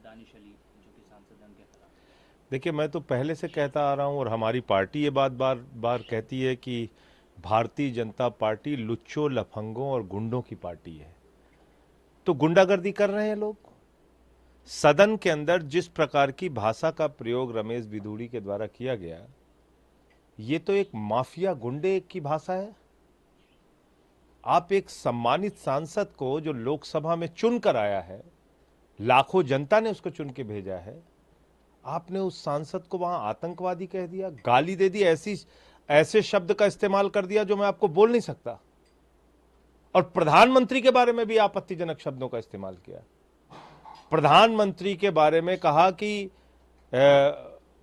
दानिश अली जो कि सांसद हैं उनके खिलाफ? देखिए, मैं तो पहले से कहता आ रहा हूं और हमारी पार्टी ये बात बार बार कहती है कि भारतीय जनता पार्टी लुच्चों, लफंगों और गुंडों की पार्टी है। तो गुंडागर्दी कर रहे हैं लोग। सदन के अंदर जिस प्रकार की भाषा का प्रयोग रमेश बिधूड़ी के द्वारा किया गया, ये तो एक माफिया गुंडे की भाषा है। आप एक सम्मानित सांसद को जो लोकसभा में चुनकर आया है, लाखों जनता ने उसको चुन के भेजा है, आपने उस सांसद को वहां आतंकवादी कह दिया, गाली दे दी, ऐसे शब्द का इस्तेमाल कर दिया जो मैं आपको बोल नहीं सकता। और प्रधानमंत्री के बारे में भी आपत्तिजनक शब्दों का इस्तेमाल किया। प्रधानमंत्री के बारे में कहा कि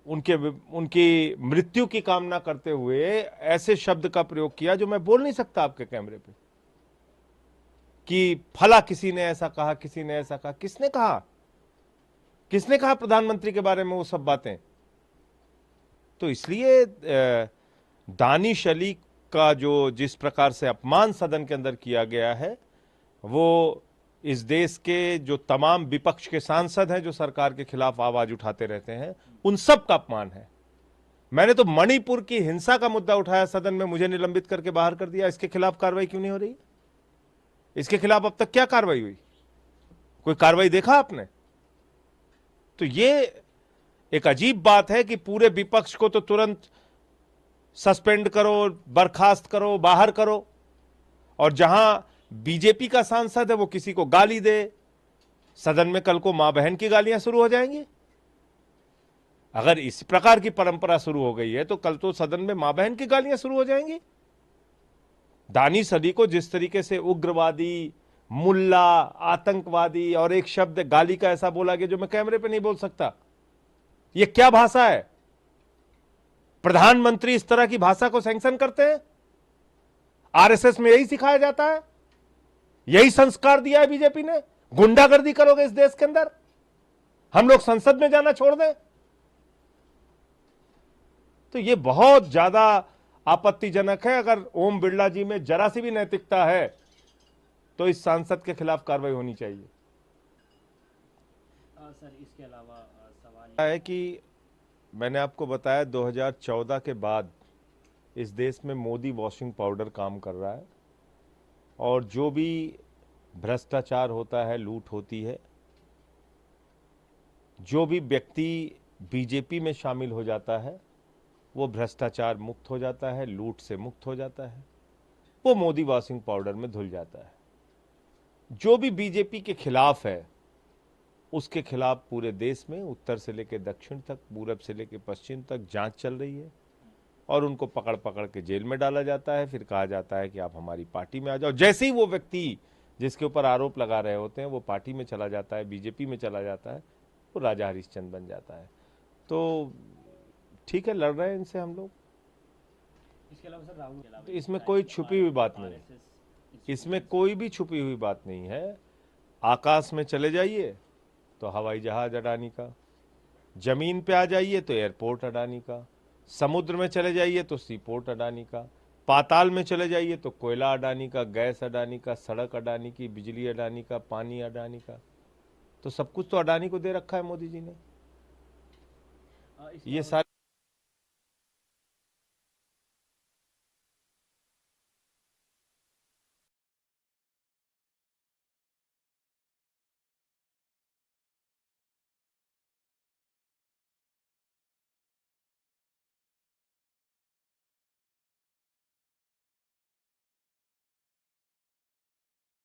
उनकी मृत्यु की कामना करते हुए ऐसे शब्द का प्रयोग किया जो मैं बोल नहीं सकता आपके कैमरे पे, कि फला किसी ने ऐसा कहा, किसी ने ऐसा कहा। किसने कहा? किसने कहा प्रधानमंत्री के बारे में वो सब बातें? तो इसलिए दानिश अली का जो जिस प्रकार से अपमान सदन के अंदर किया गया है, वो इस देश के जो तमाम विपक्ष के सांसद हैं जो सरकार के खिलाफ आवाज उठाते रहते हैं, उन सब का अपमान है। मैंने तो मणिपुर की हिंसा का मुद्दा उठाया सदन में, मुझे निलंबित करके बाहर कर दिया। इसके खिलाफ कार्रवाई क्यों नहीं हो रही? इसके खिलाफ अब तक क्या कार्रवाई हुई? कोई कार्रवाई देखा आपने? तो ये एक अजीब बात है कि पूरे विपक्ष को तो तुरंत सस्पेंड करो, बर्खास्त करो, बाहर करो, और जहां बीजेपी का सांसद है वो किसी को गाली दे, सदन में कल को मां बहन की गालियां शुरू हो जाएंगी। अगर इस प्रकार की परंपरा शुरू हो गई है तो कल तो सदन में मां बहन की गालियां शुरू हो जाएंगी। दानिश अली को जिस तरीके से उग्रवादी, मुल्ला, आतंकवादी और एक शब्द गाली का ऐसा बोला गया जो मैं कैमरे पे नहीं बोल सकता, यह क्या भाषा है? प्रधानमंत्री इस तरह की भाषा को सैंक्शन करते हैं? आरएसएस में यही सिखाया जाता है, यही संस्कार दिया है बीजेपी ने? गुंडागर्दी करोगे इस देश के अंदर, हम लोग संसद में जाना छोड़ दें? तो यह बहुत ज्यादा आपत्तिजनक है। अगर ओम बिरला जी में जरा सी भी नैतिकता है तो इस सांसद के खिलाफ कार्रवाई होनी चाहिए। सर, इसके अलावा सवाल है कि मैंने आपको बताया 2014 के बाद इस देश में मोदी वॉशिंग पाउडर काम कर रहा है, और जो भी भ्रष्टाचार होता है, लूट होती है, जो भी व्यक्ति बीजेपी में शामिल हो जाता है वो भ्रष्टाचार मुक्त हो जाता है, लूट से मुक्त हो जाता है, वो मोदी वॉशिंग पाउडर में धुल जाता है। जो भी बीजेपी के खिलाफ है उसके खिलाफ पूरे देश में उत्तर से लेकर दक्षिण तक, पूरब से लेकर पश्चिम तक जांच चल रही है, और उनको पकड़ पकड़ के जेल में डाला जाता है। फिर कहा जाता है कि आप हमारी पार्टी में आ जाओ। जैसे ही वो व्यक्ति जिसके ऊपर आरोप लगा रहे होते हैं वो पार्टी में चला जाता है, बीजेपी में चला जाता है, वो राजा हरिश्चंद्र बन जाता है। तो ठीक है, लड़ रहे हैं इनसे हम लोग। इसके अलावा सर, राहुल के अलावा तो इसमें कोई छुपी हुई बात नहीं है, इसमें कोई भी छुपी हुई बात नहीं है। आकाश में चले जाइए तो हवाई जहाज अडानी का, जमीन पे आ जाइए तो एयरपोर्ट अडानी का, समुद्र में चले जाइए तो सी पोर्ट अडानी का, पाताल में चले जाइए तो कोयला अडानी का, गैस अडानी का, सड़क अडानी की, बिजली अडानी का, पानी अडानी का। तो सब कुछ तो अडानी को दे रखा है मोदी जी ने। ये सारे